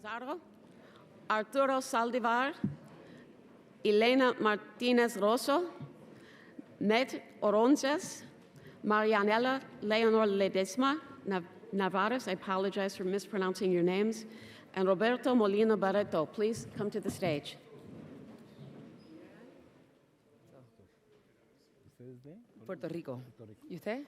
Pizarro, Arturo Saldivar, Elena Martinez Rosso, Met Oronces, Marianela Leonor Ledesma Navarez, I apologize for mispronouncing your names, and Roberto Molina Barreto. Please come to the stage. Puerto Rico. ¿Y usted?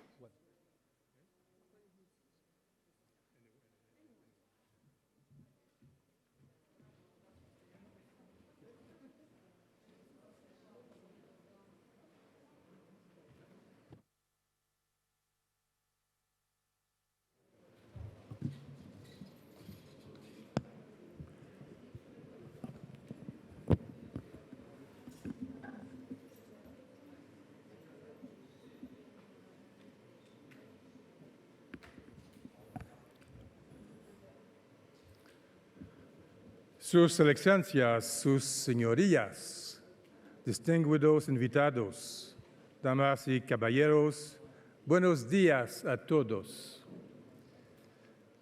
Sus Excelencias, sus Señorías, distinguidos invitados, damas y caballeros, buenos días a todos.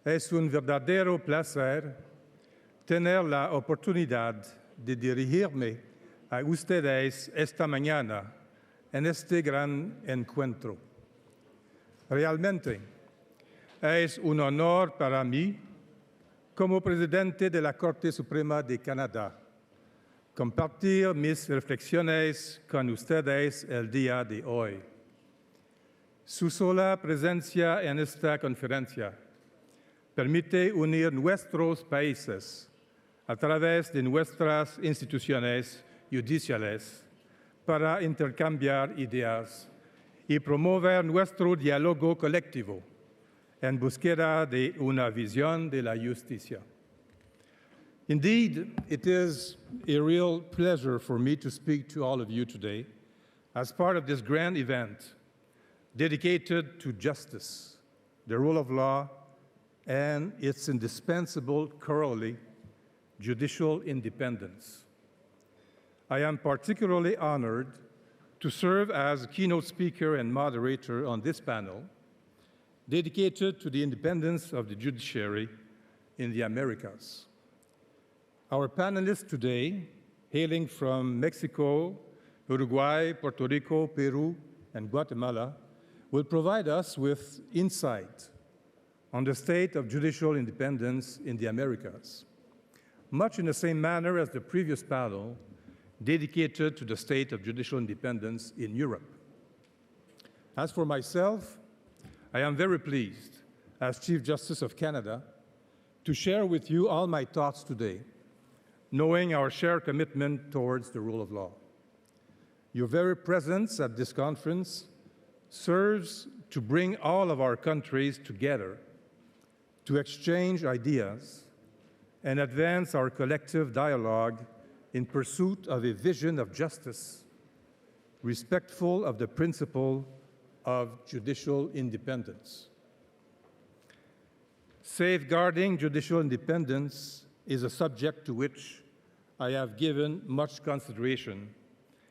Es un verdadero placer tener la oportunidad de dirigirme a ustedes esta mañana en este gran encuentro. Realmente es un honor para mí, como presidente de la Corte Suprema de Canadá, compartir mis reflexiones con ustedes el día de hoy. Su sola presencia en esta conferencia permite unir nuestros países a través de nuestras instituciones judiciales para intercambiar ideas y promover nuestro diálogo colectivo en búsqueda de una visión de la justicia. Indeed, it is a real pleasure for me to speak to all of you today as part of this grand event dedicated to justice, the rule of law, and its indispensable corollary, judicial independence. I am particularly honored to serve as keynote speaker and moderator on this panel dedicated to the independence of the judiciary in the Americas. Our panelists today, hailing from Mexico, Uruguay, Puerto Rico, Peru, and Guatemala, will provide us with insight on the state of judicial independence in the Americas, much in the same manner as the previous panel dedicated to the state of judicial independence in Europe. As for myself, I am very pleased, as Chief Justice of Canada, to share with you all my thoughts today, knowing our shared commitment towards the rule of law. Your very presence at this conference serves to bring all of our countries together to exchange ideas and advance our collective dialogue in pursuit of a vision of justice, respectful of the principle of judicial independence. Safeguarding judicial independence is a subject to which I have given much consideration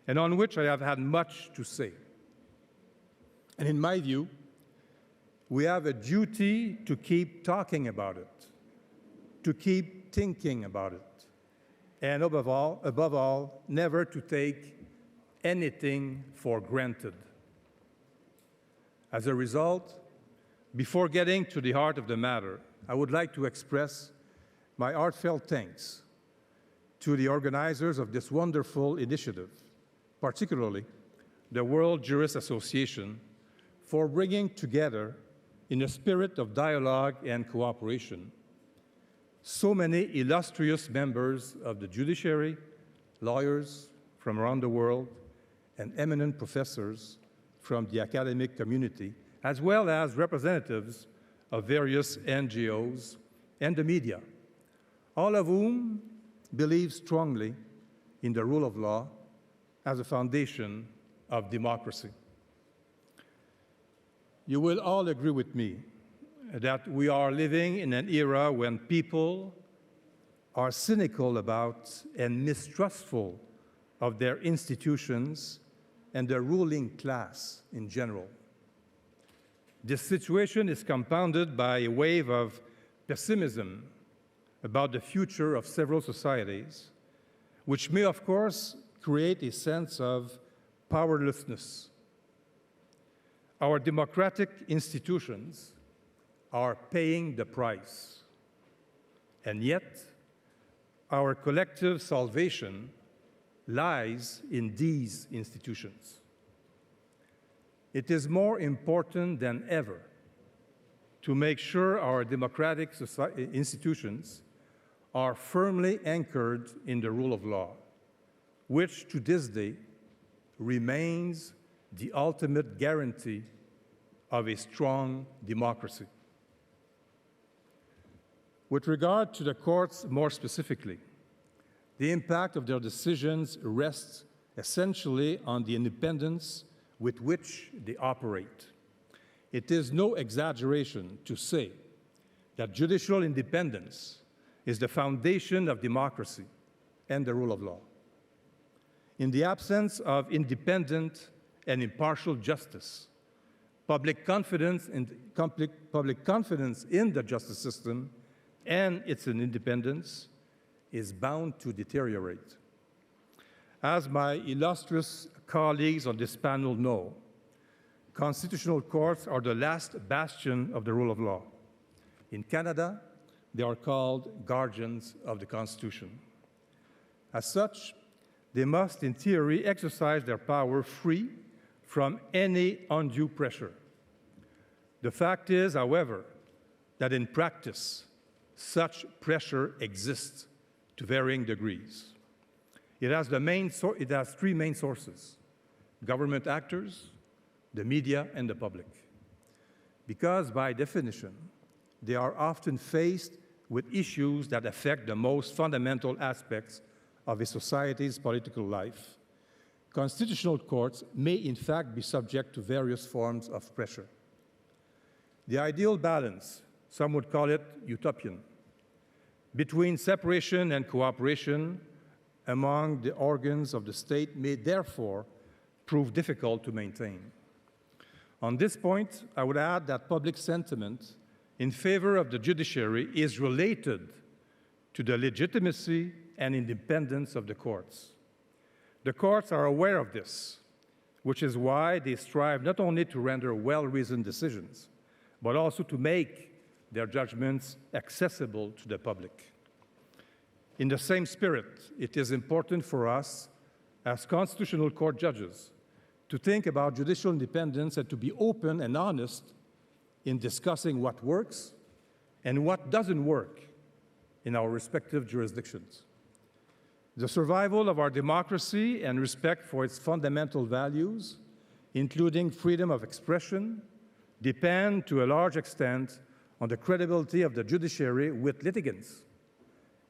and on which I have had much to say. And in my view, we have a duty to keep talking about it, to keep thinking about it, and above all, never to take anything for granted. As a result, before getting to the heart of the matter, I would like to express my heartfelt thanks to the organizers of this wonderful initiative, particularly the World Jurist Association, for bringing together, in a spirit of dialogue and cooperation, so many illustrious members of the judiciary, lawyers from around the world, and eminent professors from the academic community, as well as representatives of various NGOs and the media, all of whom believe strongly in the rule of law as a foundation of democracy. You will all agree with me that we are living in an era when people are cynical about and mistrustful of their institutions and the ruling class in general. This situation is compounded by a wave of pessimism about the future of several societies, which may, of course, create a sense of powerlessness. Our democratic institutions are paying the price, and yet our collective salvation lies in these institutions. It is more important than ever to make sure our democratic institutions are firmly anchored in the rule of law, which to this day remains the ultimate guarantee of a strong democracy. With regard to the courts more specifically, the impact of their decisions rests essentially on the independence with which they operate. It is no exaggeration to say that judicial independence is the foundation of democracy and the rule of law. In the absence of independent and impartial justice, public confidence in the justice system and its independence is bound to deteriorate. As my illustrious colleagues on this panel know, constitutional courts are the last bastion of the rule of law. In Canada, they are called guardians of the Constitution. As such, they must, in theory, exercise their power free from any undue pressure. The fact is, however, that in practice, such pressure exists to varying degrees. It has three main sources: government actors, the media, and the public. Because by definition, they are often faced with issues that affect the most fundamental aspects of a society's political life, constitutional courts may in fact be subject to various forms of pressure. The ideal balance, some would call it utopian, between separation and cooperation among the organs of the state may therefore prove difficult to maintain. On this point, I would add that public sentiment in favor of the judiciary is related to the legitimacy and independence of the courts. The courts are aware of this, which is why they strive not only to render well-reasoned decisions, but also to make their judgments accessible to the public. In the same spirit, it is important for us as constitutional court judges to think about judicial independence and to be open and honest in discussing what works and what doesn't work in our respective jurisdictions. The survival of our democracy and respect for its fundamental values, including freedom of expression, depend to a large extent on the credibility of the judiciary with litigants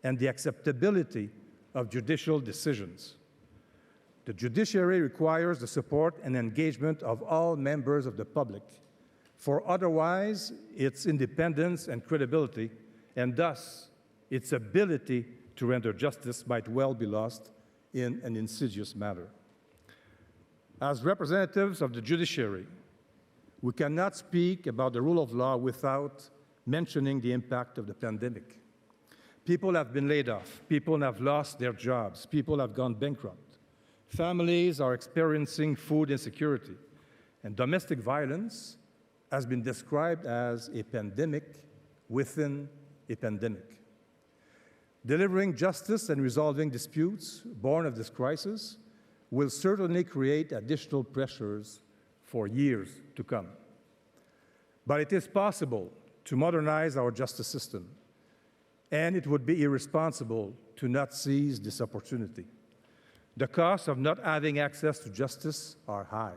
and the acceptability of judicial decisions. The judiciary requires the support and engagement of all members of the public, for otherwise its independence and credibility, and thus its ability to render justice, might well be lost in an insidious manner. As representatives of the judiciary, we cannot speak about the rule of law without mentioning the impact of the pandemic. People have been laid off, people have lost their jobs, people have gone bankrupt. Families are experiencing food insecurity, and domestic violence has been described as a pandemic within a pandemic. Delivering justice and resolving disputes born of this crisis will certainly create additional pressures for years to come. But it is possible to modernize our justice system, and it would be irresponsible to not seize this opportunity. The costs of not having access to justice are high.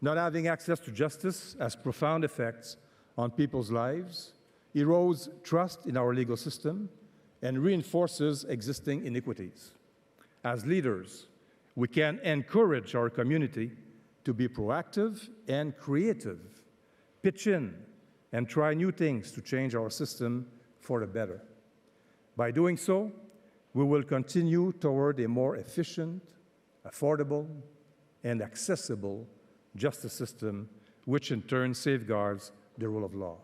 Not having access to justice has profound effects on people's lives, erodes trust in our legal system, and reinforces existing inequities. As leaders, we can encourage our community to be proactive and creative, pitch in, and try new things to change our system for the better. By doing so, we will continue toward a more efficient, affordable, and accessible justice system, which in turn safeguards the rule of law.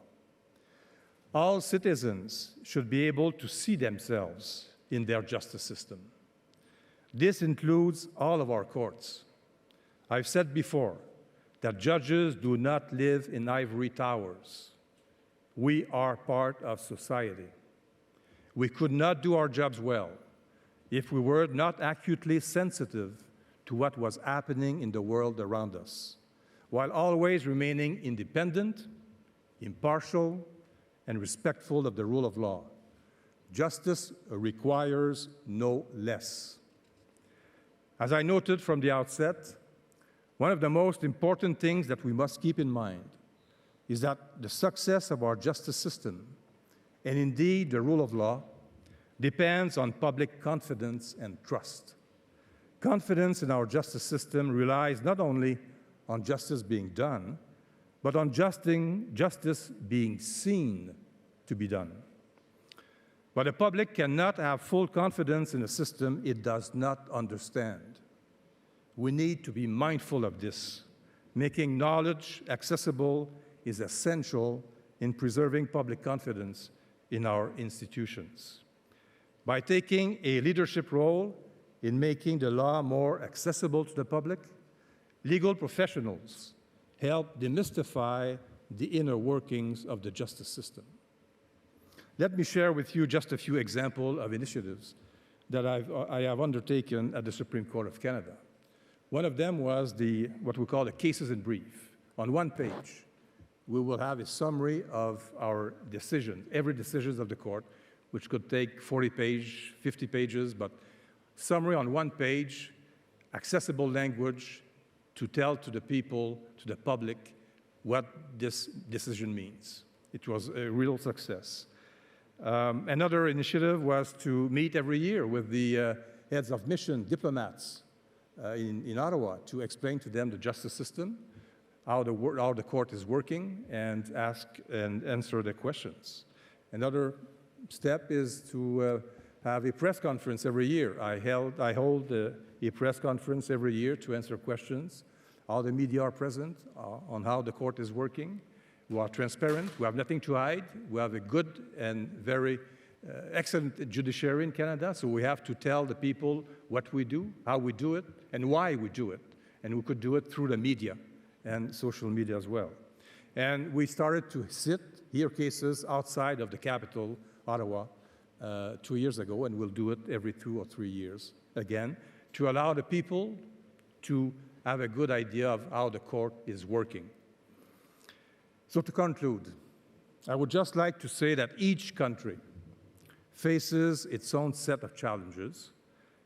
All citizens should be able to see themselves in their justice system. This includes all of our courts. I've said before that judges do not live in ivory towers. We are part of society. We could not do our jobs well if we were not acutely sensitive to what was happening in the world around us, while always remaining independent, impartial, and respectful of the rule of law. Justice requires no less. As I noted from the outset, one of the most important things that we must keep in mind is that the success of our justice system, and indeed the rule of law, depends on public confidence and trust. Confidence in our justice system relies not only on justice being done, but on justice being seen to be done. But the public cannot have full confidence in a system it does not understand. We need to be mindful of this. Making knowledge accessible is essential in preserving public confidence in our institutions. By taking a leadership role in making the law more accessible to the public, legal professionals help demystify the inner workings of the justice system. Let me share with you just a few examples of initiatives that I have undertaken at the Supreme Court of Canada. One of them was what we call the cases in brief. On one page, we will have a summary of our decisions, every decision of the court, which could take 40 pages, 50 pages, but summary on one page, accessible language to tell to the people, to the public, what this decision means. It was a real success. Another initiative was to meet every year with the heads of mission, diplomats in Ottawa, to explain to them the justice system, how the court is working, and ask and answer their questions. Another step is to have a press conference every year. I hold a press conference every year to answer questions. All the media are present on how the court is working. We are transparent. We have nothing to hide. We have a good and very excellent judiciary in Canada, so we have to tell the people what we do, how we do it, and why we do it. And we could do it through the media and social media as well. And we started to hear cases outside of the capital, Ottawa, 2 years ago, and we'll do it every 2 or 3 years again, to allow the people to have a good idea of how the court is working. So to conclude, I would just like to say that each country faces its own set of challenges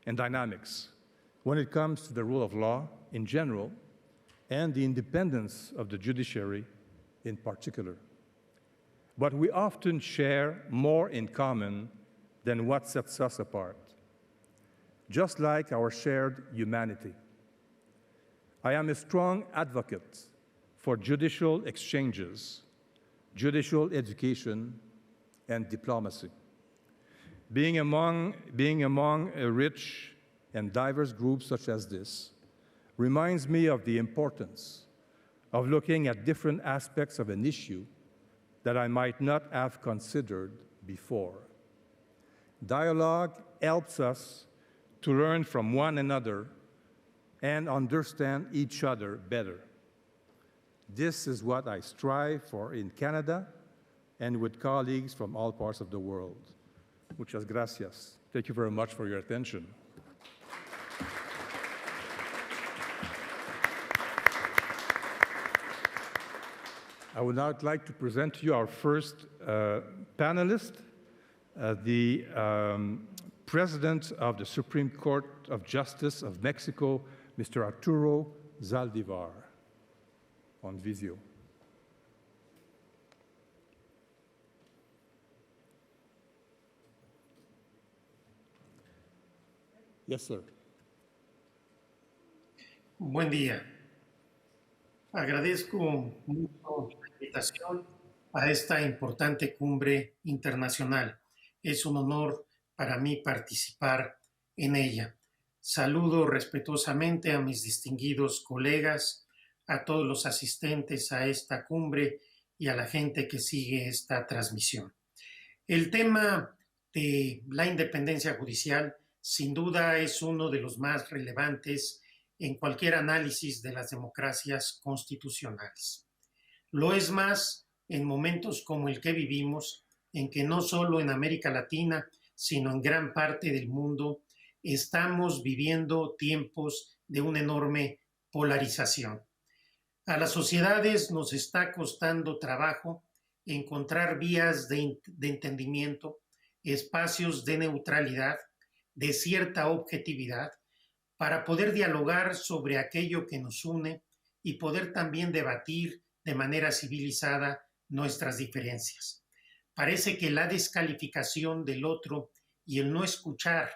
and dynamics when it comes to the rule of law in general and the independence of the judiciary in particular. But we often share more in common than what sets us apart, just like our shared humanity. I am a strong advocate for judicial exchanges, judicial education, and diplomacy. Being among a rich and diverse group such as this reminds me of the importance of looking at different aspects of an issue that I might not have considered before. Dialogue helps us to learn from one another and understand each other better. This is what I strive for in Canada and with colleagues from all parts of the world. Muchas gracias. Thank you very much for your attention. I would now like to present to you our first panelist, the President of the Supreme Court of Justice of Mexico, Mr. Arturo Zaldivar, on Visio. Yes, sir. Buen día. Agradezco mucho la invitación a esta importante cumbre internacional. Es un honor para mí participar en ella. Saludo respetuosamente a mis distinguidos colegas, a todos los asistentes a esta cumbre y a la gente que sigue esta transmisión. El tema de la independencia judicial sin duda es uno de los más relevantes en cualquier análisis de las democracias constitucionales. Lo es más en momentos como el que vivimos, en que no solo en América Latina, sino en gran parte del mundo, estamos viviendo tiempos de una enorme polarización. A las sociedades nos está costando trabajo encontrar vías de entendimiento, espacios de neutralidad, de cierta objetividad, para poder dialogar sobre aquello que nos une y poder también debatir de manera civilizada nuestras diferencias. Parece que la descalificación del otro y el no escuchar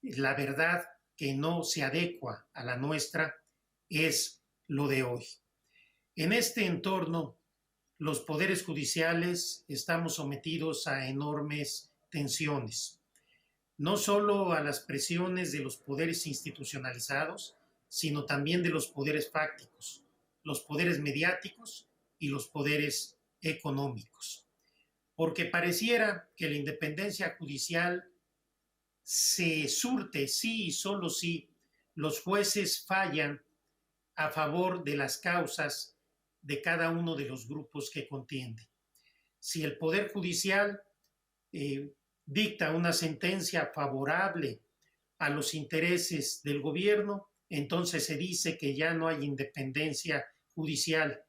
la verdad que no se adecua a la nuestra es lo de hoy. En este entorno, los poderes judiciales estamos sometidos a enormes tensiones, no solo a las presiones de los poderes institucionalizados, sino también de los poderes fácticos, los poderes mediáticos y los poderes económicos. Porque pareciera que la independencia judicial se surte sí y solo si los jueces fallan a favor de las causas de cada uno de los grupos que contienden. Si el Poder Judicial dicta una sentencia favorable a los intereses del gobierno, entonces se dice que ya no hay independencia judicial.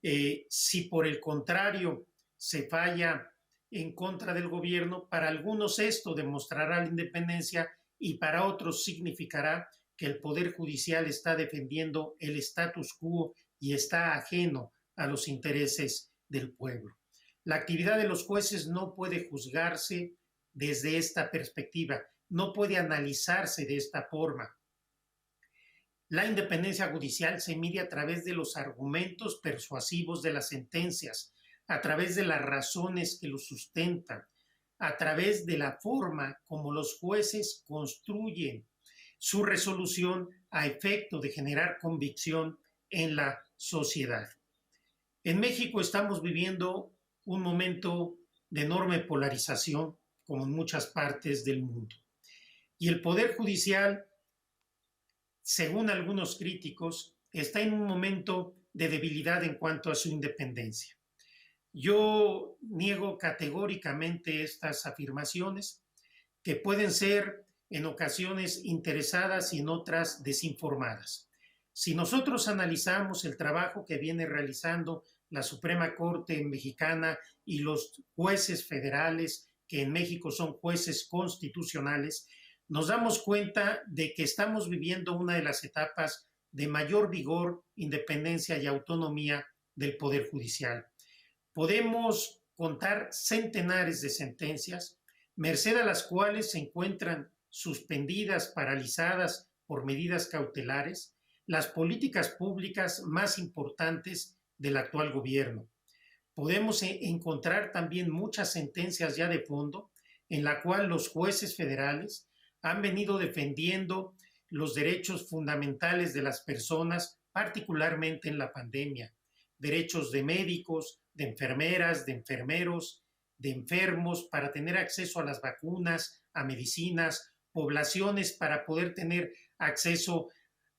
Si por el contrario se falla en contra del gobierno, para algunos esto demostrará la independencia y para otros significará que el Poder Judicial está defendiendo el status quo y está ajeno a los intereses del pueblo. La actividad de los jueces no puede juzgarse desde esta perspectiva, no puede analizarse de esta forma. La independencia judicial se mide a través de los argumentos persuasivos de las sentencias, a través de las razones que los sustentan, a través de la forma como los jueces construyen su resolución a efecto de generar convicción en la sociedad. En México estamos viviendo un momento de enorme polarización, como en muchas partes del mundo. Y el Poder Judicial, según algunos críticos, está en un momento de debilidad en cuanto a su independencia. Yo niego categóricamente estas afirmaciones, que pueden ser en ocasiones interesadas y en otras desinformadas. Si nosotros analizamos el trabajo que viene realizando la Suprema Corte mexicana y los jueces federales, que en México son jueces constitucionales, nos damos cuenta de que estamos viviendo una de las etapas de mayor vigor, independencia y autonomía del Poder Judicial. Podemos contar centenares de sentencias, merced a las cuales se encuentran suspendidas, paralizadas por medidas cautelares, las políticas públicas más importantes del actual gobierno. Podemos encontrar también muchas sentencias ya de fondo en la cual los jueces federales han venido defendiendo los derechos fundamentales de las personas, particularmente en la pandemia, derechos de médicos, de enfermeras, de enfermeros, de enfermos para tener acceso a las vacunas, a medicinas, poblaciones para poder tener acceso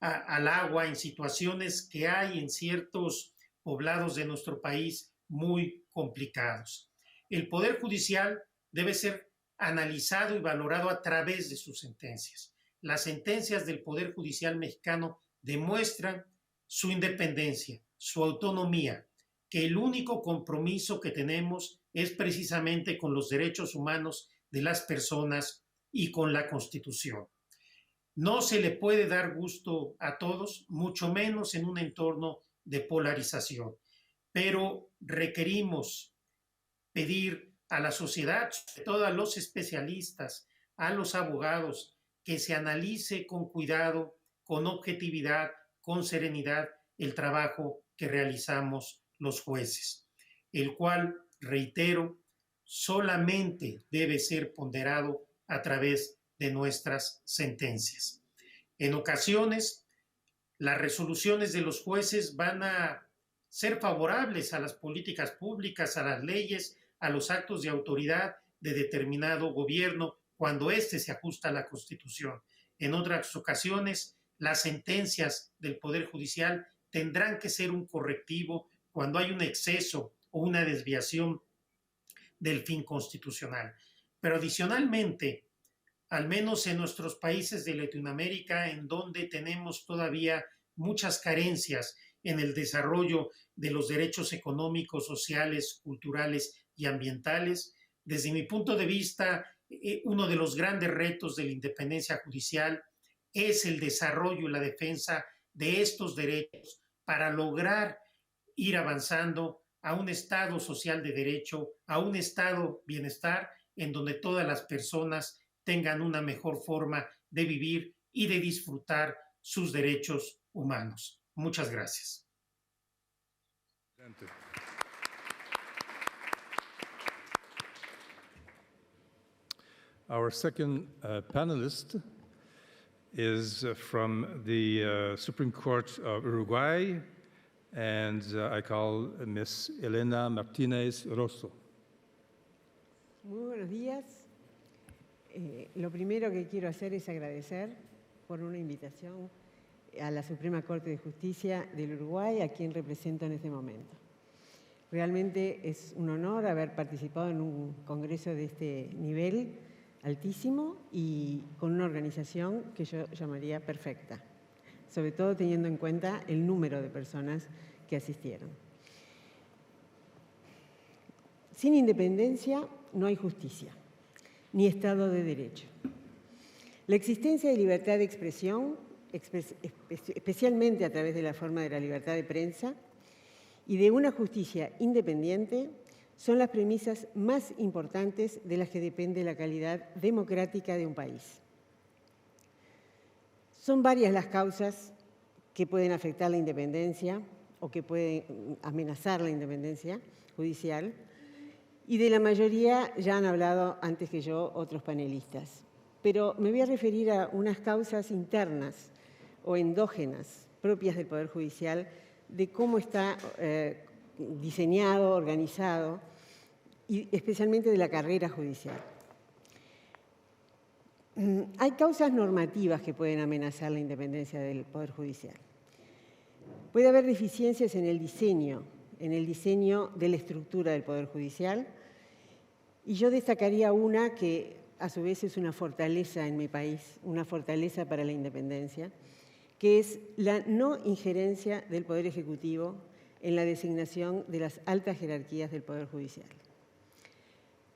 al agua en situaciones que hay en ciertos poblados de nuestro país muy complicados. El Poder Judicial debe ser analizado y valorado a través de sus sentencias. Las sentencias del Poder Judicial mexicano demuestran su independencia, su autonomía, que el único compromiso que tenemos es precisamente con los derechos humanos de las personas y con la Constitución. No se le puede dar gusto a todos, mucho menos en un entorno de polarización, pero requerimos pedir a la sociedad, sobre todo a los especialistas, a los abogados, que se analice con cuidado, con objetividad, con serenidad el trabajo que realizamos los jueces, el cual, reitero, solamente debe ser ponderado a través de nuestras sentencias. En ocasiones, las resoluciones de los jueces van a ser favorables a las políticas públicas, a las leyes, a los actos de autoridad de determinado gobierno cuando éste se ajusta a la Constitución. En otras ocasiones, las sentencias del Poder Judicial tendrán que ser un correctivo cuando hay un exceso o una desviación del fin constitucional. Pero adicionalmente, al menos en nuestros países de Latinoamérica, en donde tenemos todavía muchas carencias en el desarrollo de los derechos económicos, sociales, culturales y ambientales, desde mi punto de vista, uno de los grandes retos de la independencia judicial es el desarrollo y la defensa de estos derechos para lograr ir avanzando a un estado social de derecho, a un estado bienestar en donde todas las personas tengan una mejor forma de vivir y de disfrutar sus derechos humanos. Muchas gracias. Our second panelist is from the Supreme Court of Uruguay, and I call Ms. Elena Martínez Rosso. Muy buenos días. Lo primero que quiero hacer es agradecer por una invitación a la Suprema Corte de Justicia del Uruguay, a quien represento en este momento. Realmente es un honor haber participado en un congreso de este nivel altísimo y con una organización que yo llamaría perfecta, sobre todo teniendo en cuenta el número de personas que asistieron. Sin independencia no hay justicia, ni Estado de Derecho. La existencia de libertad de expresión, especialmente a través de la forma de la libertad de prensa, y de una justicia independiente, son las premisas más importantes de las que depende la calidad democrática de un país. Son varias las causas que pueden afectar la independencia o que pueden amenazar la independencia judicial, y de la mayoría ya han hablado antes que yo otros panelistas. Pero me voy a referir a unas causas internas o endógenas propias del Poder Judicial, de cómo está diseñado, organizado, y especialmente de la carrera judicial. Hay causas normativas que pueden amenazar la independencia del Poder Judicial. Puede haber deficiencias en el diseño de la estructura del Poder Judicial, y yo destacaría una que a su vez es una fortaleza en mi país, una fortaleza para la independencia, que es la no injerencia del Poder Ejecutivo en la designación de las altas jerarquías del Poder Judicial.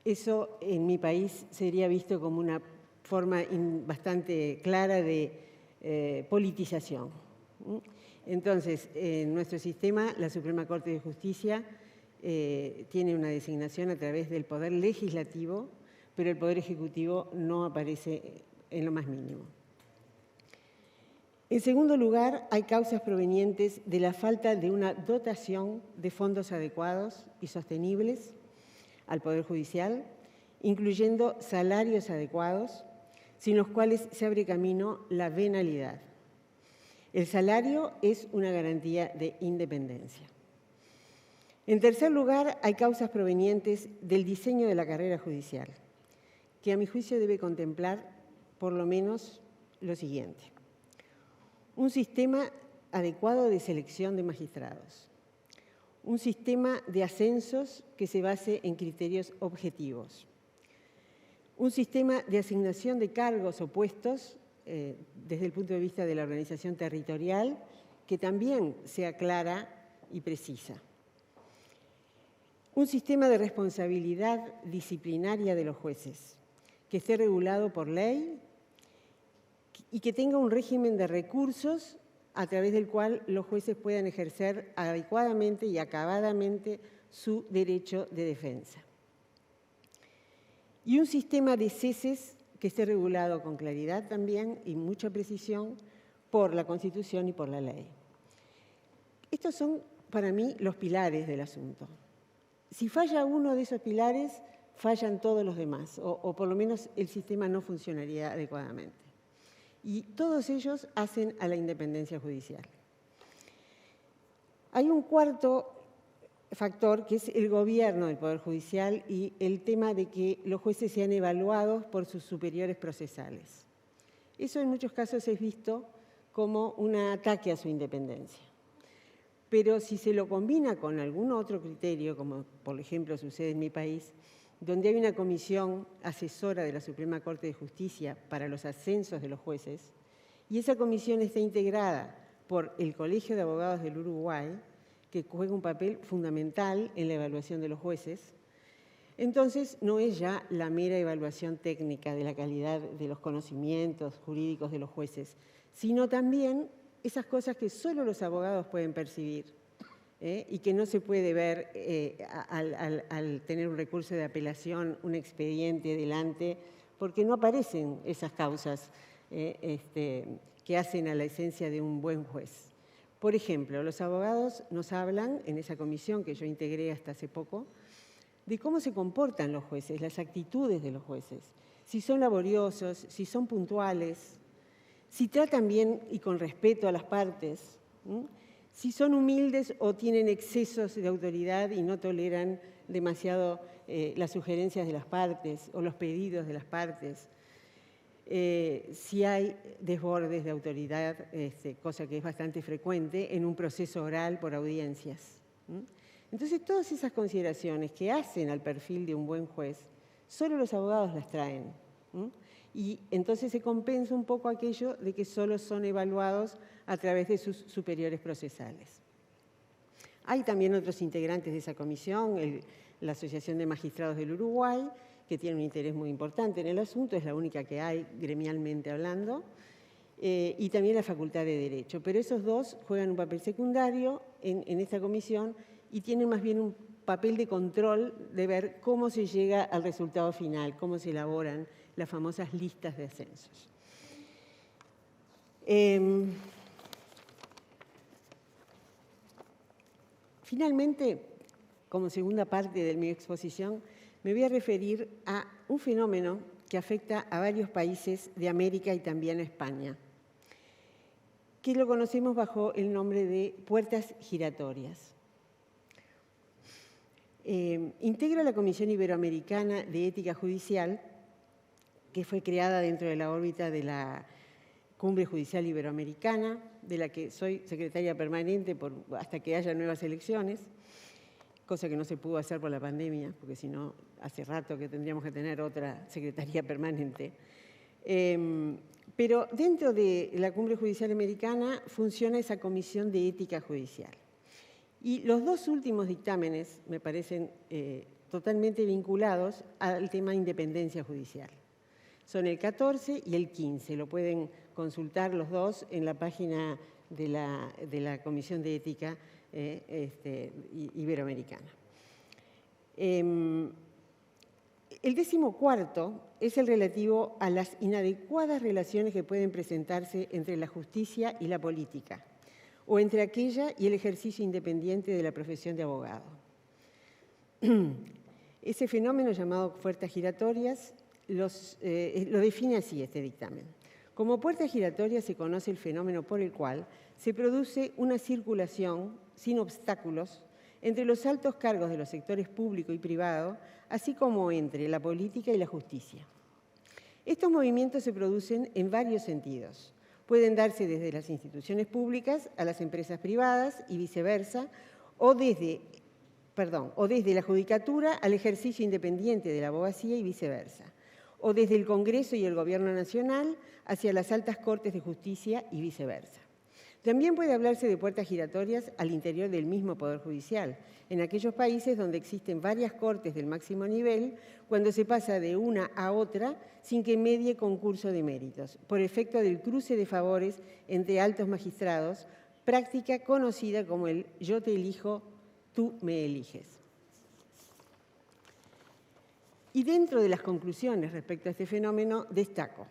Eso en mi país sería visto como una forma bastante clara de politización. Entonces, en nuestro sistema, la Suprema Corte de Justicia tiene una designación a través del Poder Legislativo, pero el Poder Ejecutivo no aparece en lo más mínimo. En segundo lugar, hay causas provenientes de la falta de una dotación de fondos adecuados y sostenibles al Poder Judicial, incluyendo salarios adecuados, sin los cuales se abre camino la venalidad. El salario es una garantía de independencia. En tercer lugar, hay causas provenientes del diseño de la carrera judicial, que a mi juicio debe contemplar por lo menos lo siguiente: un sistema adecuado de selección de magistrados, un sistema de ascensos que se base en criterios objetivos, un sistema de asignación de cargos o puestos desde el punto de vista de la organización territorial que también sea clara y precisa, un sistema de responsabilidad disciplinaria de los jueces que esté regulado por ley y que tenga un régimen de recursos a través del cual los jueces puedan ejercer adecuadamente y acabadamente su derecho de defensa. Y un sistema de ceses que esté regulado con claridad también y mucha precisión por la Constitución y por la ley. Estos son, para mí, los pilares del asunto. Si falla uno de esos pilares, fallan todos los demás, o por lo menos el sistema no funcionaría adecuadamente. Y todos ellos hacen a la independencia judicial. Hay un cuarto factor, que es el gobierno del Poder Judicial y el tema de que los jueces sean evaluados por sus superiores procesales. Eso en muchos casos es visto como un ataque a su independencia. Pero si se lo combina con algún otro criterio, como por ejemplo sucede en mi país, donde hay una comisión asesora de la Suprema Corte de Justicia para los ascensos de los jueces, y esa comisión está integrada por el Colegio de Abogados del Uruguay, que juega un papel fundamental en la evaluación de los jueces, entonces no es ya la mera evaluación técnica de la calidad de los conocimientos jurídicos de los jueces, sino también esas cosas que solo los abogados pueden percibir y que no se puede ver al tener un recurso de apelación, un expediente delante, porque no aparecen esas causas que hacen a la esencia de un buen juez. Por ejemplo, los abogados nos hablan, en esa comisión que yo integré hasta hace poco, de cómo se comportan los jueces, las actitudes de los jueces, si son laboriosos, si son puntuales, si tratan bien y con respeto a las partes, si son humildes o tienen excesos de autoridad y no toleran demasiado las sugerencias de las partes o los pedidos de las partes, si hay desbordes de autoridad, cosa que es bastante frecuente en un proceso oral por audiencias. Entonces, todas esas consideraciones que hacen al perfil de un buen juez, solo los abogados las traen. Y entonces se compensa un poco aquello de que solo son evaluados a través de sus superiores procesales. Hay también otros integrantes de esa comisión, la Asociación de Magistrados del Uruguay, que tiene un interés muy importante en el asunto, es la única que hay gremialmente hablando, y también la Facultad de Derecho. Pero esos dos juegan un papel secundario en esta comisión y tienen más bien un papel de control de ver cómo se llega al resultado final, cómo se elaboran las famosas listas de ascensos. Finalmente, como segunda parte de mi exposición, me voy a referir a un fenómeno que afecta a varios países de América y también a España, que lo conocemos bajo el nombre de puertas giratorias. Integra la Comisión Iberoamericana de Ética Judicial, que fue creada dentro de la órbita de la Cumbre Judicial Iberoamericana, de la que soy secretaria permanente hasta que haya nuevas elecciones, cosa que no se pudo hacer por la pandemia, porque si no, hace rato que tendríamos que tener otra secretaría permanente. Pero dentro de la Cumbre Judicial Americana funciona esa Comisión de Ética Judicial. Y los dos últimos dictámenes me parecen totalmente vinculados al tema de independencia judicial. Son el 14 y el 15, lo pueden consultar los dos en la página de la Comisión de Ética Iberoamericana. El 14º es el relativo a las inadecuadas relaciones que pueden presentarse entre la justicia y la política, o entre aquella y el ejercicio independiente de la profesión de abogado. Ese fenómeno llamado puertas giratorias lo define así este dictamen. Como puertas giratorias se conoce el fenómeno por el cual se produce una circulación sin obstáculos entre los altos cargos de los sectores público y privado, así como entre la política y la justicia. Estos movimientos se producen en varios sentidos. Pueden darse desde las instituciones públicas a las empresas privadas y viceversa, o desde la judicatura al ejercicio independiente de la abogacía y viceversa, o desde el Congreso y el Gobierno Nacional hacia las altas cortes de justicia y viceversa. También puede hablarse de puertas giratorias al interior del mismo Poder Judicial, en aquellos países donde existen varias cortes del máximo nivel, cuando se pasa de una a otra sin que medie concurso de méritos, por efecto del cruce de favores entre altos magistrados, práctica conocida como el yo te elijo, tú me eliges. Y dentro de las conclusiones respecto a este fenómeno, destaco: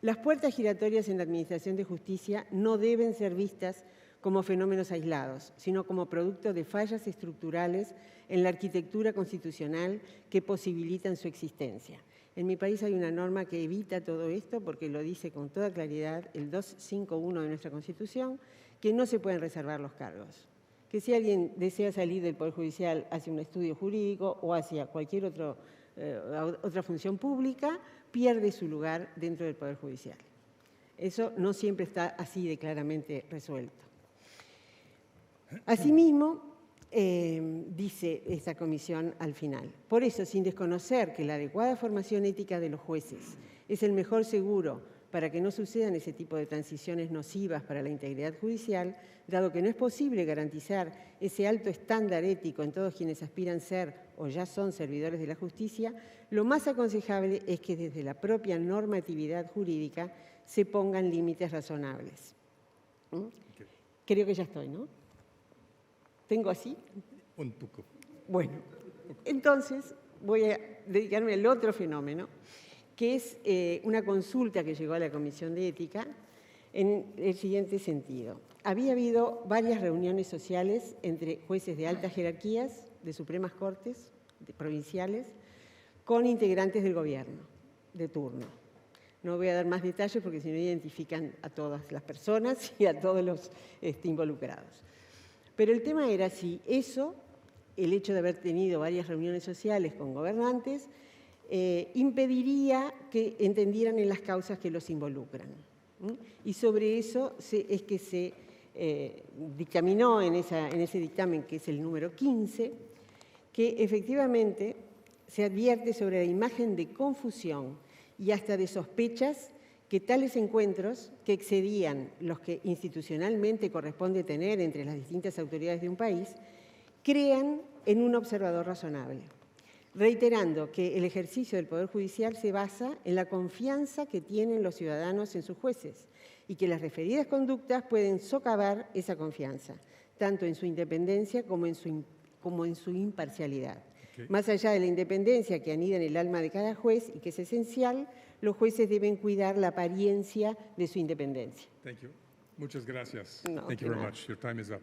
las puertas giratorias en la Administración de Justicia no deben ser vistas como fenómenos aislados, sino como producto de fallas estructurales en la arquitectura constitucional que posibilitan su existencia. En mi país hay una norma que evita todo esto porque lo dice con toda claridad el 251 de nuestra Constitución, que no se pueden reservar los cargos. que si alguien desea salir del Poder Judicial hacia un estudio jurídico o hacia cualquier otra función pública, pierde su lugar dentro del Poder Judicial. Eso no siempre está así de claramente resuelto. Asimismo, dice esta comisión al final, por eso, sin desconocer que la adecuada formación ética de los jueces es el mejor seguro para que no sucedan ese tipo de transiciones nocivas para la integridad judicial, dado que no es posible garantizar ese alto estándar ético en todos quienes aspiran ser o ya son servidores de la justicia, lo más aconsejable es que desde la propia normatividad jurídica se pongan límites razonables. Creo que ya estoy, ¿no? ¿Tengo así? Un poco. Bueno, entonces voy a dedicarme al otro fenómeno, que es una consulta que llegó a la Comisión de Ética en el siguiente sentido. Había habido varias reuniones sociales entre jueces de altas jerarquías, de Supremas Cortes, de provinciales, con integrantes del gobierno de turno. No voy a dar más detalles porque si no identifican a todas las personas y a todos los involucrados. Pero el tema era si eso, el hecho de haber tenido varias reuniones sociales con gobernantes, impediría que entendieran en las causas que los involucran. Y sobre eso es que se dictaminó en ese dictamen, que es el número 15, que efectivamente se advierte sobre la imagen de confusión y hasta de sospechas que tales encuentros, que excedían los que institucionalmente corresponde tener entre las distintas autoridades de un país, crean en un observador razonable, reiterando que el ejercicio del Poder Judicial se basa en la confianza que tienen los ciudadanos en sus jueces y que las referidas conductas pueden socavar esa confianza, tanto en su independencia como en su imparcialidad. Okay. Más allá de la independencia que anida en el alma de cada juez y que es esencial, los jueces deben cuidar la apariencia de su independencia. Thank you. Muchas gracias. No, Thank you very much. Your time is up.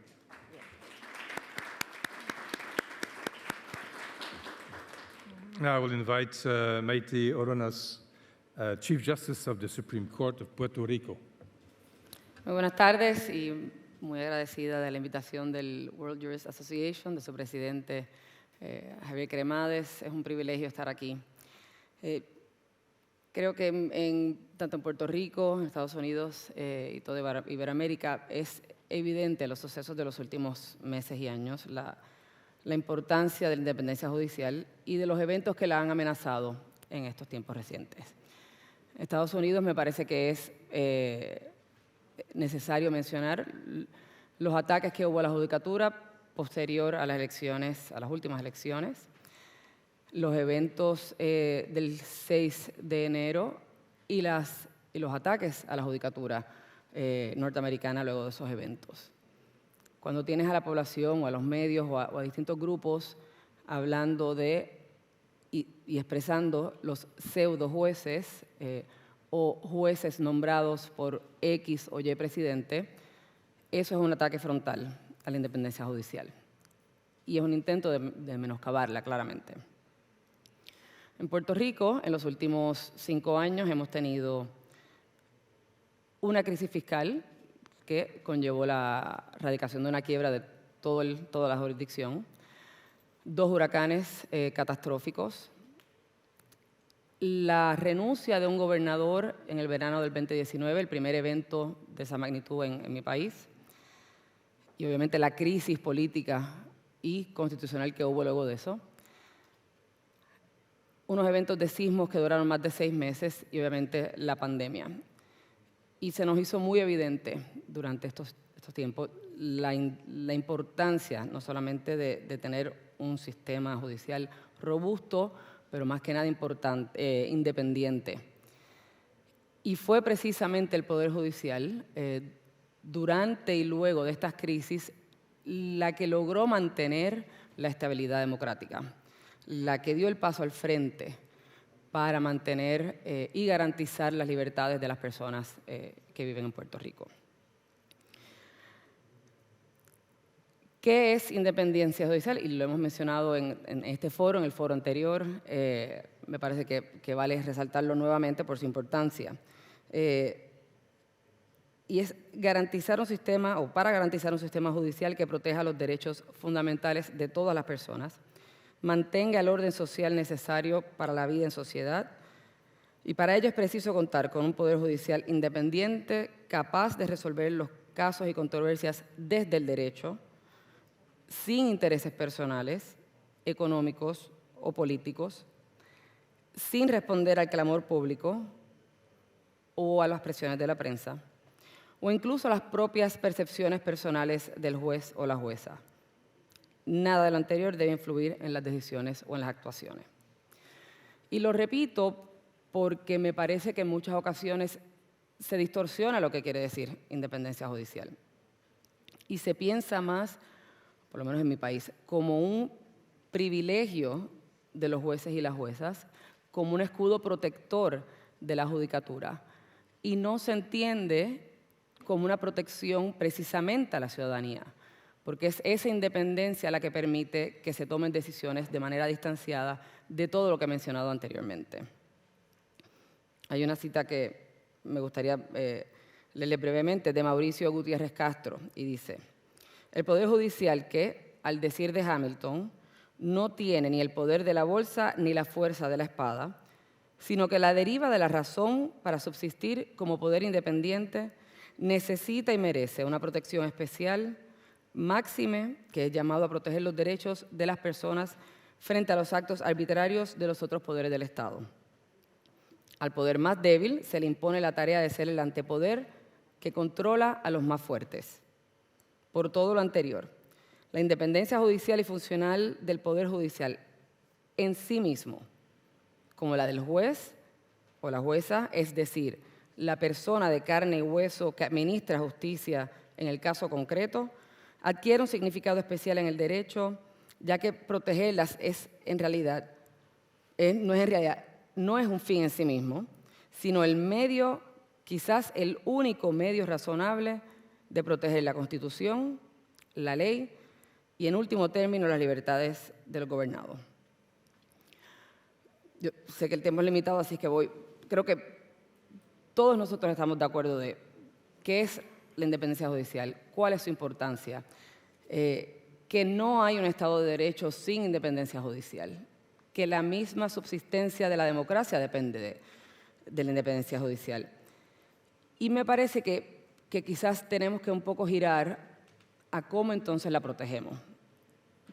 Now I will invite Maite Oronas, Chief Justice of the Supreme Court of Puerto Rico. Muy buenas tardes y muy agradecida de la invitación del World Jurist Association, de su presidente Javier Cremades. Es un privilegio estar aquí. Creo que tanto en Puerto Rico, en Estados Unidos y toda Iberoamérica es evidente los sucesos de los últimos meses y años, la importancia de la independencia judicial y de los eventos que la han amenazado en estos tiempos recientes. En Estados Unidos me parece que es necesario mencionar los ataques que hubo a la judicatura posterior a las elecciones, a las últimas elecciones, los eventos del 6 de enero y los ataques a la judicatura norteamericana luego de esos eventos. Cuando tienes a la población o a los medios o a distintos grupos hablando de y expresando los pseudo jueces o jueces nombrados por X o Y presidente, eso es un ataque frontal a la independencia judicial. Y es un intento de menoscabarla, claramente. En Puerto Rico, en los últimos 5 años, hemos tenido una crisis fiscal que conllevó la radicación de una quiebra de toda la jurisdicción, 2 huracanes catastróficos, la renuncia de un gobernador en el verano del 2019, el primer evento de esa magnitud en mi país, y obviamente la crisis política y constitucional que hubo luego de eso, unos eventos de sismos que duraron más de 6 meses y obviamente la pandemia. Y se nos hizo muy evidente durante estos tiempos la importancia no solamente de tener un sistema judicial robusto, pero más que nada independiente. Y fue precisamente el Poder Judicial, durante y luego de estas crisis, la que logró mantener la estabilidad democrática, la que dio el paso al frente para mantener y garantizar las libertades de las personas que viven en Puerto Rico. ¿Qué es independencia judicial? Y lo hemos mencionado en este foro, en el foro anterior. Me parece que vale resaltarlo nuevamente por su importancia. y es garantizar un sistema, o para garantizar un sistema judicial que proteja los derechos fundamentales de todas las personas, mantenga el orden social necesario para la vida en sociedad, y para ello es preciso contar con un poder judicial independiente, capaz de resolver los casos y controversias desde el derecho, sin intereses personales, económicos o políticos, sin responder al clamor público o a las presiones de la prensa, o incluso a las propias percepciones personales del juez o la jueza. Nada de lo anterior debe influir en las decisiones o en las actuaciones. Y lo repito porque me parece que en muchas ocasiones se distorsiona lo que quiere decir independencia judicial. Y se piensa más, por lo menos en mi país, como un privilegio de los jueces y las juezas, como un escudo protector de la judicatura. Y no se entiende como una protección precisamente a la ciudadanía, porque es esa independencia la que permite que se tomen decisiones de manera distanciada de todo lo que he mencionado anteriormente. Hay una cita que me gustaría leerle brevemente, de Mauricio Gutiérrez Castro, y dice: el Poder Judicial que, al decir de Hamilton, no tiene ni el poder de la bolsa ni la fuerza de la espada, sino que la deriva de la razón para subsistir como poder independiente, necesita y merece una protección especial, máxime, que es llamado a proteger los derechos de las personas frente a los actos arbitrarios de los otros poderes del Estado. Al poder más débil se le impone la tarea de ser el antepoder que controla a los más fuertes. Por todo lo anterior, la independencia judicial y funcional del Poder Judicial en sí mismo, como la del juez o la jueza, es decir, la persona de carne y hueso que administra justicia en el caso concreto, adquiere un significado especial en el derecho, ya que protegerlas no es un fin en sí mismo, sino el medio, quizás el único medio razonable de proteger la Constitución, la ley y, en último término, las libertades del gobernado. Yo sé que el tiempo es limitado, así que creo que todos nosotros estamos de acuerdo de qué es la independencia judicial, cuál es su importancia, que no hay un Estado de Derecho sin independencia judicial, que la misma subsistencia de la democracia depende de la independencia judicial. Y me parece que quizás tenemos que un poco girar a cómo entonces la protegemos.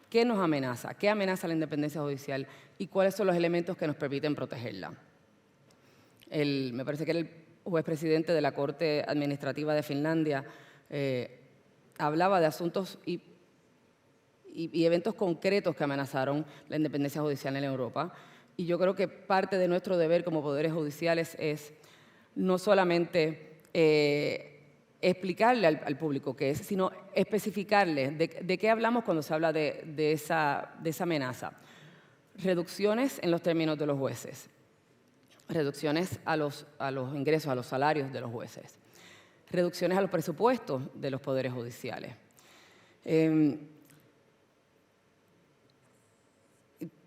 ¿Qué nos amenaza? ¿Qué amenaza la independencia judicial? ¿Y cuáles son los elementos que nos permiten protegerla? Me parece que era el juez presidente de la Corte Administrativa de Finlandia hablaba de asuntos y eventos concretos que amenazaron la independencia judicial en Europa. Y yo creo que parte de nuestro deber como poderes judiciales es no solamente explicarle al público qué es, sino especificarle de qué hablamos cuando se habla de esa amenaza. Reducciones en los términos de los jueces, reducciones a los ingresos, a los salarios de los jueces, reducciones a los presupuestos de los poderes judiciales.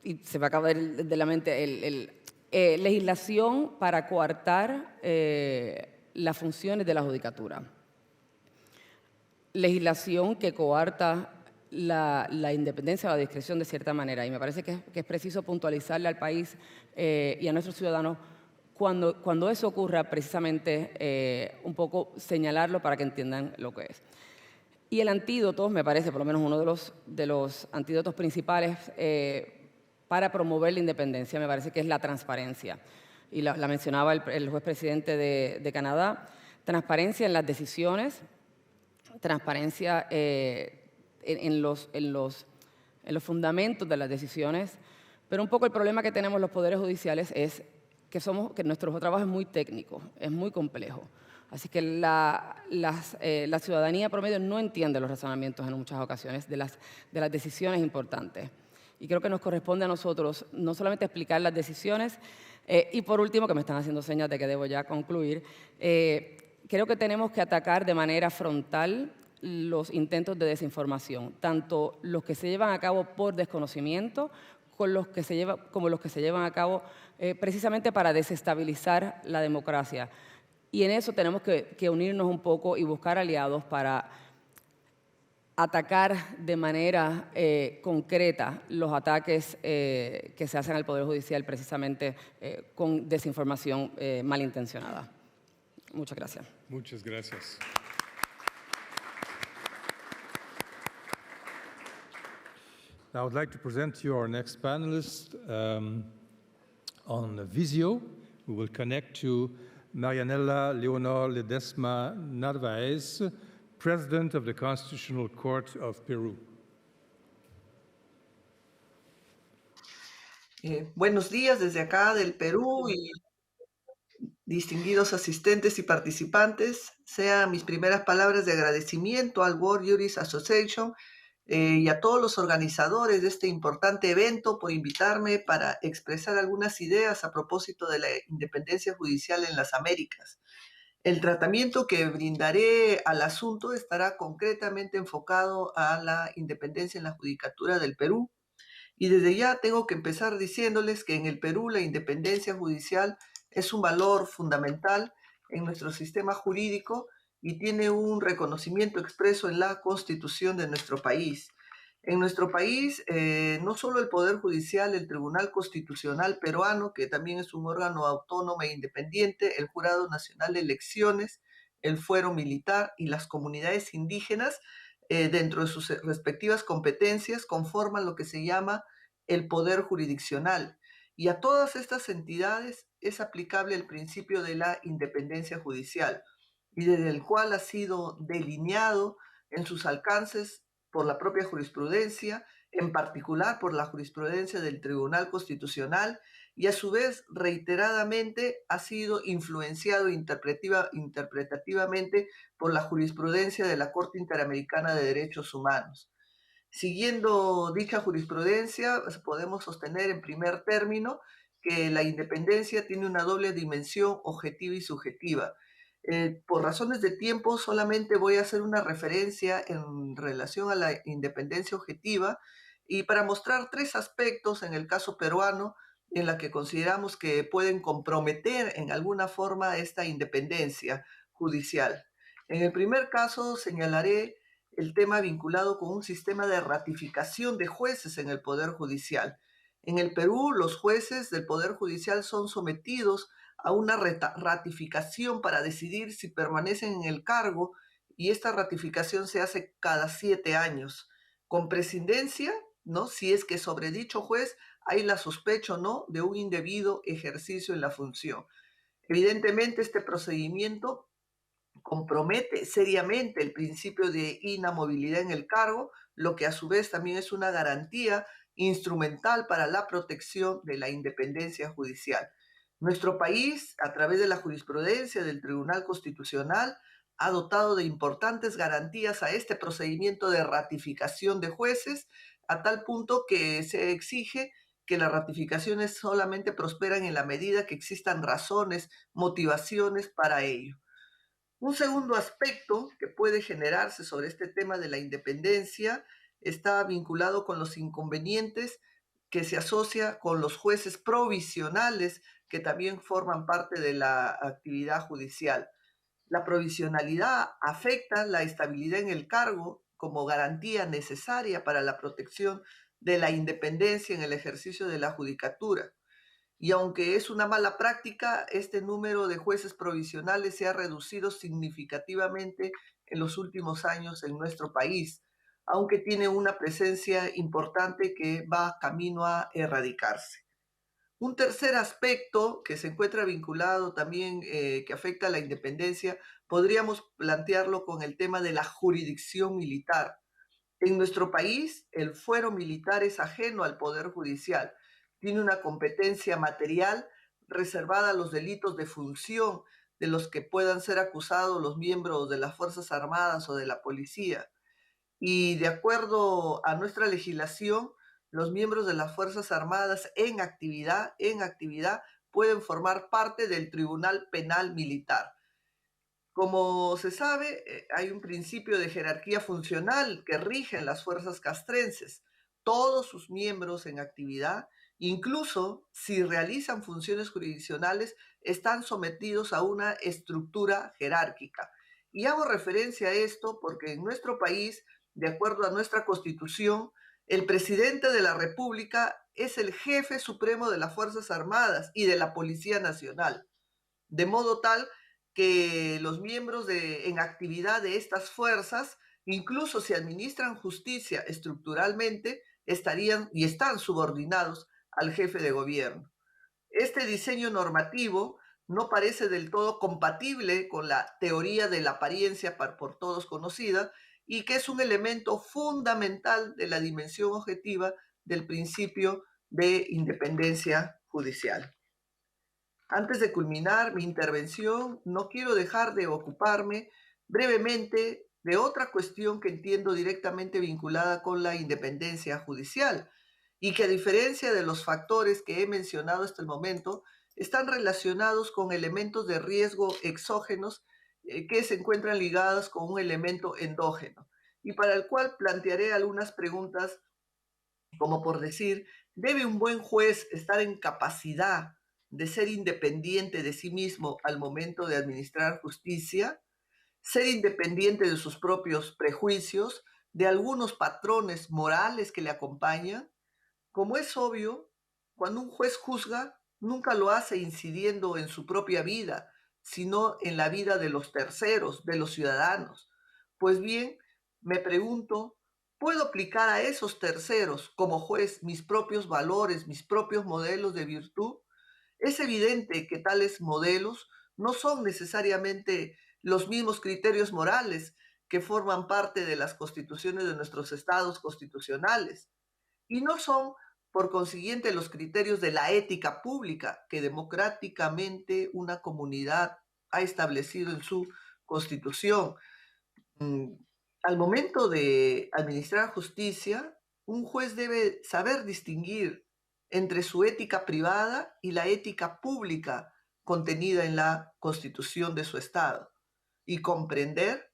Y se me acaba de la mente legislación para coartar las funciones de la judicatura. Legislación que coarta la independencia o la discreción de cierta manera. Y me parece que es preciso puntualizarle al país y a nuestros ciudadanos cuando eso ocurra, precisamente un poco señalarlo para que entiendan lo que es. Y el antídoto, me parece, por lo menos uno de los antídotos principales para promover la independencia, me parece que es la transparencia. Y la mencionaba el juez presidente de Canadá. Transparencia en las decisiones, transparencia en los fundamentos de las decisiones, pero un poco el problema que tenemos los poderes judiciales es que nuestro trabajo es muy técnico, es muy complejo. Así que la ciudadanía promedio no entiende los razonamientos en muchas ocasiones de las decisiones importantes. Y creo que nos corresponde a nosotros no solamente explicar las decisiones, y por último, que me están haciendo señas de que debo ya concluir, creo que tenemos que atacar de manera frontal los intentos de desinformación, tanto los que se llevan a cabo por desconocimiento como los que se llevan a cabo precisamente para desestabilizar la democracia. Y en eso tenemos que unirnos un poco y buscar aliados para atacar de manera concreta los ataques que se hacen al Poder Judicial precisamente con desinformación malintencionada. Muchas gracias. Muchas gracias. Now I would like to present to you our next panelist on Visio. We will connect to Marianela Leonor Ledesma Narvaez, President of the Constitutional Court of Peru. Buenos días desde acá del Perú y distinguidos asistentes y participantes. Sean mis primeras palabras de agradecimiento al World Juris Association y a todos los organizadores de este importante evento por invitarme para expresar algunas ideas a propósito de la independencia judicial en las Américas. El tratamiento que brindaré al asunto estará concretamente enfocado a la independencia en la judicatura del Perú. Y desde ya tengo que empezar diciéndoles que en el Perú la independencia judicial es un valor fundamental en nuestro sistema jurídico y tiene un reconocimiento expreso en la Constitución de nuestro país. En nuestro país, no solo el Poder Judicial, el Tribunal Constitucional peruano, que también es un órgano autónomo e independiente, el Jurado Nacional de Elecciones, el Fuero Militar y las comunidades indígenas, dentro de sus respectivas competencias, conforman lo que se llama el poder jurisdiccional. Y a todas estas entidades es aplicable el principio de la independencia judicial, y desde el cual ha sido delineado en sus alcances por la propia jurisprudencia, en particular por la jurisprudencia del Tribunal Constitucional, y a su vez reiteradamente ha sido influenciado interpretativamente por la jurisprudencia de la Corte Interamericana de Derechos Humanos. Siguiendo dicha jurisprudencia, podemos sostener en primer término que la independencia tiene una doble dimensión objetiva y subjetiva. Por razones de tiempo, solamente voy a hacer una referencia en relación a la independencia objetiva y para mostrar tres aspectos en el caso peruano en la que consideramos que pueden comprometer en alguna forma esta independencia judicial. En el primer caso señalaré el tema vinculado con un sistema de ratificación de jueces en el Poder Judicial. En el Perú, los jueces del Poder Judicial son sometidos a una ratificación para decidir si permanecen en el cargo y esta ratificación se hace cada 7 años, con prescindencia, ¿no?, si es que sobre dicho juez hay la sospecha o no de un indebido ejercicio en la función. Evidentemente, este procedimiento compromete seriamente el principio de inamovilidad en el cargo, lo que a su vez también es una garantía instrumental para la protección de la independencia judicial. Nuestro país, a través de la jurisprudencia del Tribunal Constitucional, ha dotado de importantes garantías a este procedimiento de ratificación de jueces, a tal punto que se exige que las ratificaciones solamente prosperan en la medida que existan razones, motivaciones para ello. Un segundo aspecto que puede generarse sobre este tema de la independencia está vinculado con los inconvenientes que se asocia con los jueces provisionales que también forman parte de la actividad judicial. La provisionalidad afecta la estabilidad en el cargo como garantía necesaria para la protección de la independencia en el ejercicio de la judicatura. Y aunque es una mala práctica, este número de jueces provisionales se ha reducido significativamente en los últimos años en nuestro país, aunque tiene una presencia importante que va camino a erradicarse. Un tercer aspecto que se encuentra vinculado también, que afecta a la independencia, podríamos plantearlo con el tema de la jurisdicción militar. En nuestro país, el fuero militar es ajeno al Poder Judicial. Tiene una competencia material reservada a los delitos de función de los que puedan ser acusados los miembros de las Fuerzas Armadas o de la policía. Y de acuerdo a nuestra legislación, los miembros de las Fuerzas Armadas en actividad pueden formar parte del Tribunal Penal Militar. Como se sabe, hay un principio de jerarquía funcional que rige en las fuerzas castrenses. Todos sus miembros en actividad Incluso si realizan funciones jurisdiccionales, están sometidos a una estructura jerárquica. Y hago referencia a esto porque en nuestro país, de acuerdo a nuestra Constitución, el presidente de la República es el jefe supremo de las Fuerzas Armadas y de la Policía Nacional, de modo tal que los miembros en actividad de estas fuerzas, incluso si administran justicia estructuralmente, estarían y están subordinados al jefe de gobierno. Este diseño normativo no parece del todo compatible con la teoría de la apariencia por todos conocida y que es un elemento fundamental de la dimensión objetiva del principio de independencia judicial. Antes de culminar mi intervención, no quiero dejar de ocuparme brevemente de otra cuestión que entiendo directamente vinculada con la independencia judicial y que, a diferencia de los factores que he mencionado hasta el momento, están relacionados con elementos de riesgo exógenos que se encuentran ligados con un elemento endógeno y para el cual plantearé algunas preguntas, como por decir, ¿debe un buen juez estar en capacidad de ser independiente de sí mismo al momento de administrar justicia? ¿Ser independiente de sus propios prejuicios, de algunos patrones morales que le acompañan? Como es obvio, cuando un juez juzga, nunca lo hace incidiendo en su propia vida, sino en la vida de los terceros, de los ciudadanos. Pues bien, me pregunto, ¿puedo aplicar a esos terceros como juez mis propios valores, mis propios modelos de virtud? Es evidente que tales modelos no son necesariamente los mismos criterios morales que forman parte de las constituciones de nuestros estados constitucionales y no son, por consiguiente, los criterios de la ética pública que democráticamente una comunidad ha establecido en su constitución. Al momento de administrar justicia, un juez debe saber distinguir entre su ética privada y la ética pública contenida en la constitución de su estado y comprender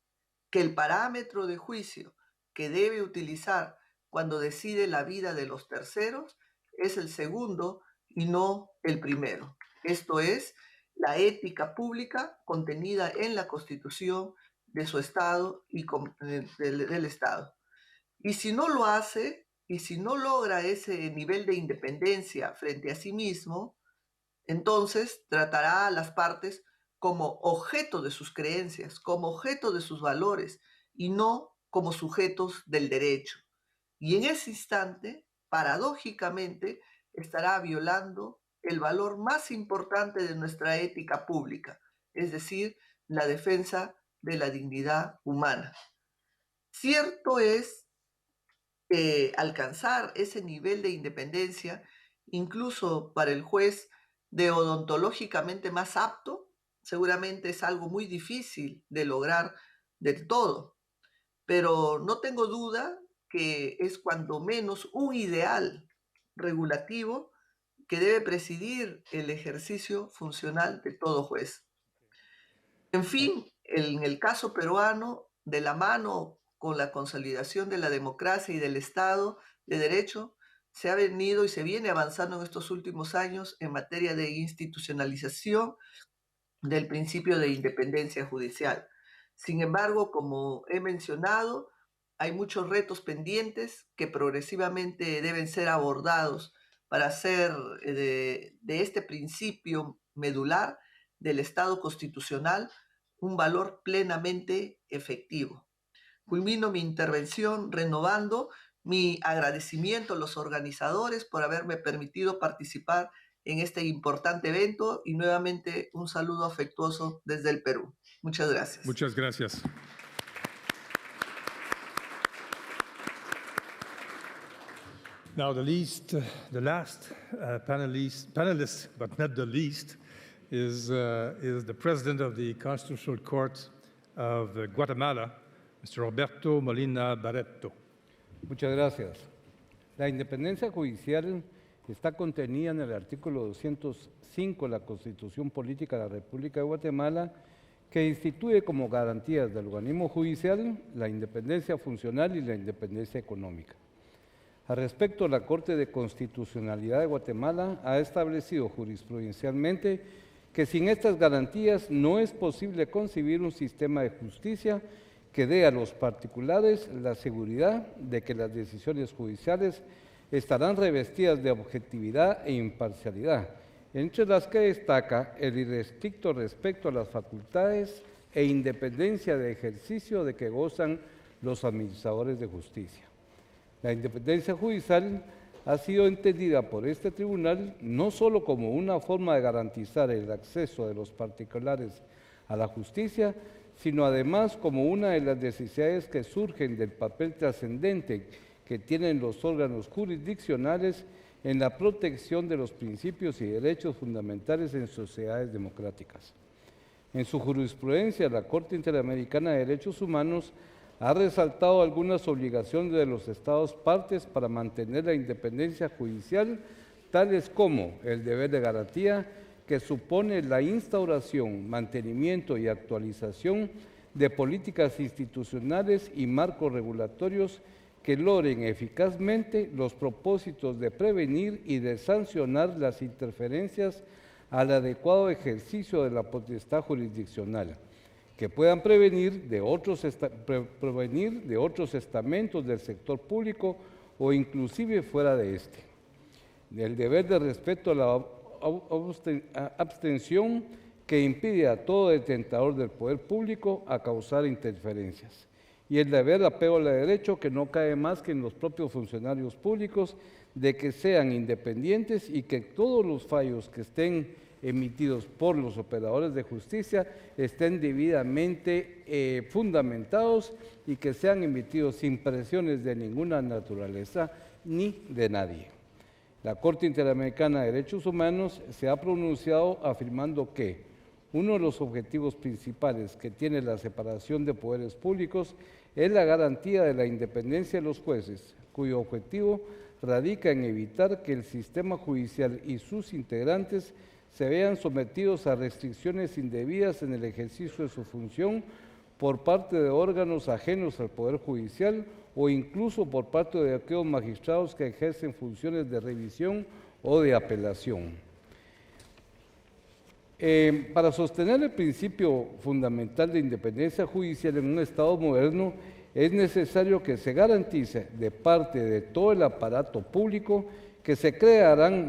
que el parámetro de juicio que debe utilizar cuando decide la vida de los terceros es el segundo y no el primero. Esto es, la ética pública contenida en la Constitución de su Estado y del Estado. Y si no lo hace, y si no logra ese nivel de independencia frente a sí mismo, entonces tratará a las partes como objeto de sus creencias, como objeto de sus valores, y no como sujetos del derecho. Y en ese instante, paradójicamente, estará violando el valor más importante de nuestra ética pública, es decir, la defensa de la dignidad humana. Cierto es que alcanzar ese nivel de independencia, incluso para el juez deontológicamente más apto, seguramente es algo muy difícil de lograr del todo, pero no tengo duda que es cuando menos un ideal regulativo que debe presidir el ejercicio funcional de todo juez. En fin, en el caso peruano, de la mano con la consolidación de la democracia y del Estado de Derecho, se ha venido y se viene avanzando en estos últimos años en materia de institucionalización del principio de independencia judicial. Sin embargo, como he mencionado, hay muchos retos pendientes que progresivamente deben ser abordados para hacer de este principio medular del Estado constitucional un valor plenamente efectivo. Culmino mi intervención renovando mi agradecimiento a los organizadores por haberme permitido participar en este importante evento y nuevamente un saludo afectuoso desde el Perú. Muchas gracias. Muchas gracias. Now, the last panelist, but not the least, is the president of the Constitutional Court of Guatemala, Mr. Roberto Molina Barreto. Muchas gracias. La independencia judicial está contenida en el artículo 205 de la Constitución Política de la República de Guatemala, que instituye como garantías del organismo judicial la independencia funcional y la independencia económica. Al respecto, la Corte de Constitucionalidad de Guatemala ha establecido jurisprudencialmente que sin estas garantías no es posible concebir un sistema de justicia que dé a los particulares la seguridad de que las decisiones judiciales estarán revestidas de objetividad e imparcialidad, entre las que destaca el irrestricto respeto a las facultades e independencia de ejercicio de que gozan los administradores de justicia. La independencia judicial ha sido entendida por este tribunal no solo como una forma de garantizar el acceso de los particulares a la justicia, sino además como una de las necesidades que surgen del papel trascendente que tienen los órganos jurisdiccionales en la protección de los principios y derechos fundamentales en sociedades democráticas. En su jurisprudencia, la Corte Interamericana de Derechos Humanos ha resaltado algunas obligaciones de los Estados partes para mantener la independencia judicial, tales como el deber de garantía, que supone la instauración, mantenimiento y actualización de políticas institucionales y marcos regulatorios que logren eficazmente los propósitos de prevenir y de sancionar las interferencias al adecuado ejercicio de la potestad jurisdiccional, que puedan prevenir de otros estamentos del sector público o inclusive fuera de este. El deber de respeto a la abstención que impide a todo detentador del poder público a causar interferencias. Y el deber de apego al derecho que no cae más que en los propios funcionarios públicos de que sean independientes y que todos los fallos que estén emitidos por los operadores de justicia estén debidamente fundamentados y que sean emitidos sin presiones de ninguna naturaleza ni de nadie. La Corte Interamericana de Derechos Humanos se ha pronunciado afirmando que uno de los objetivos principales que tiene la separación de poderes públicos es la garantía de la independencia de los jueces, cuyo objetivo radica en evitar que el sistema judicial y sus integrantes se vean sometidos a restricciones indebidas en el ejercicio de su función por parte de órganos ajenos al Poder Judicial o incluso por parte de aquellos magistrados que ejercen funciones de revisión o de apelación. Para sostener el principio fundamental de independencia judicial en un Estado moderno, es necesario que se garantice de parte de todo el aparato público que se crearán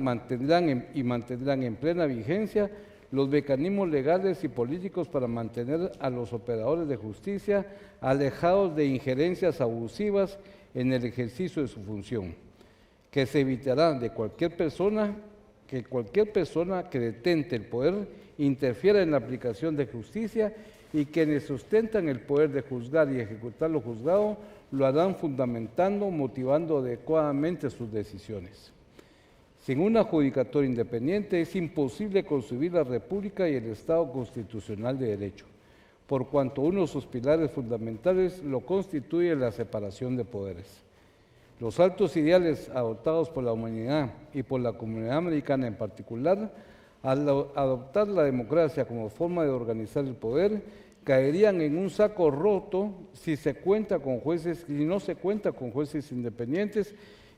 y mantendrán en plena vigencia los mecanismos legales y políticos para mantener a los operadores de justicia alejados de injerencias abusivas en el ejercicio de su función, que se evitará de cualquier persona que detente el poder interfiera en la aplicación de justicia y quienes sustentan el poder de juzgar y ejecutar lo juzgado lo harán fundamentando, motivando adecuadamente sus decisiones. Sin una judicatura independiente es imposible concebir la República y el Estado constitucional de derecho, por cuanto uno de sus pilares fundamentales lo constituye la separación de poderes. Los altos ideales adoptados por la humanidad y por la comunidad americana en particular, al adoptar la democracia como forma de organizar el poder, caerían en un saco roto si no se cuenta con jueces independientes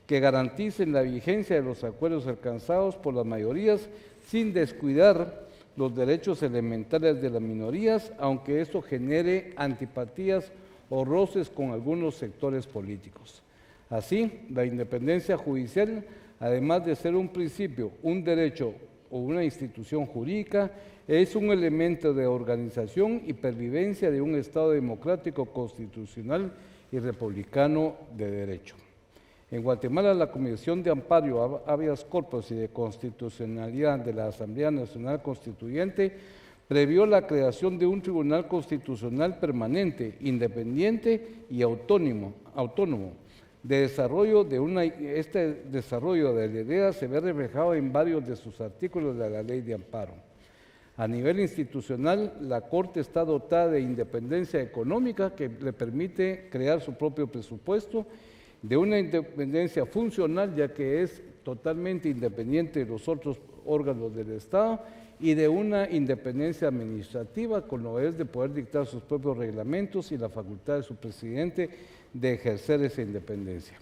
que garanticen la vigencia de los acuerdos alcanzados por las mayorías sin descuidar los derechos elementales de las minorías, aunque esto genere antipatías o roces con algunos sectores políticos. Así, la independencia judicial, además de ser un principio, un derecho o una institución jurídica, es un elemento de organización y pervivencia de un Estado democrático, constitucional y republicano de derecho. En Guatemala, la Comisión de Amparo, Habeas Corpus y de Constitucionalidad de la Asamblea Nacional Constituyente previó la creación de un Tribunal Constitucional permanente, independiente y autónomo. Este desarrollo de la idea se ve reflejado en varios de sus artículos de la Ley de Amparo. A nivel institucional, la Corte está dotada de independencia económica que le permite crear su propio presupuesto, de una independencia funcional, ya que es totalmente independiente de los otros órganos del Estado, y de una independencia administrativa, con lo es de poder dictar sus propios reglamentos y la facultad de su presidente de ejercer esa independencia.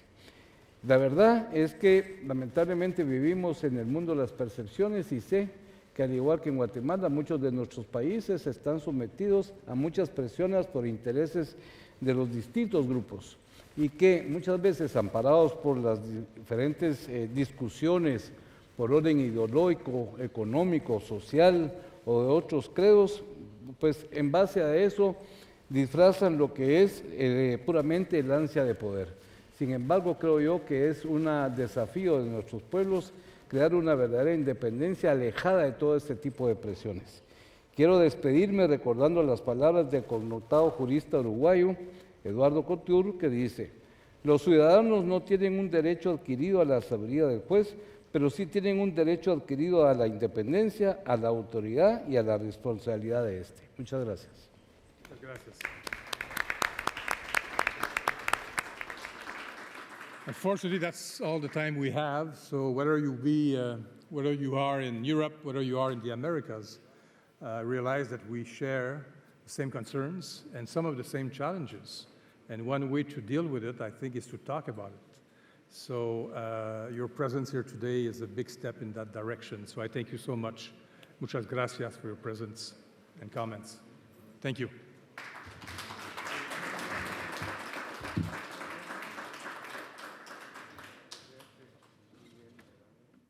La verdad es que lamentablemente vivimos en el mundo de las percepciones y sé que al igual que en Guatemala, muchos de nuestros países están sometidos a muchas presiones por intereses de los distintos grupos y que muchas veces, amparados por las diferentes discusiones por orden ideológico, económico, social o de otros credos, pues en base a eso disfrazan lo que es puramente el ansia de poder. Sin embargo, creo yo que es un desafío de nuestros pueblos crear una verdadera independencia alejada de todo este tipo de presiones. Quiero despedirme recordando las palabras del connotado jurista uruguayo, Eduardo Couture, que dice: los ciudadanos no tienen un derecho adquirido a la sabiduría del juez, pero sí tienen un derecho adquirido a la independencia, a la autoridad y a la responsabilidad de éste. Muchas gracias. Muchas gracias. Unfortunately, that's all the time we have. So whether you are in Europe, whether you are in the Americas, realize that we share the same concerns and some of the same challenges. And one way to deal with it, I think, is to talk about it. So your presence here today is a big step in that direction. So I thank you so much. Muchas gracias for your presence and comments. Thank you.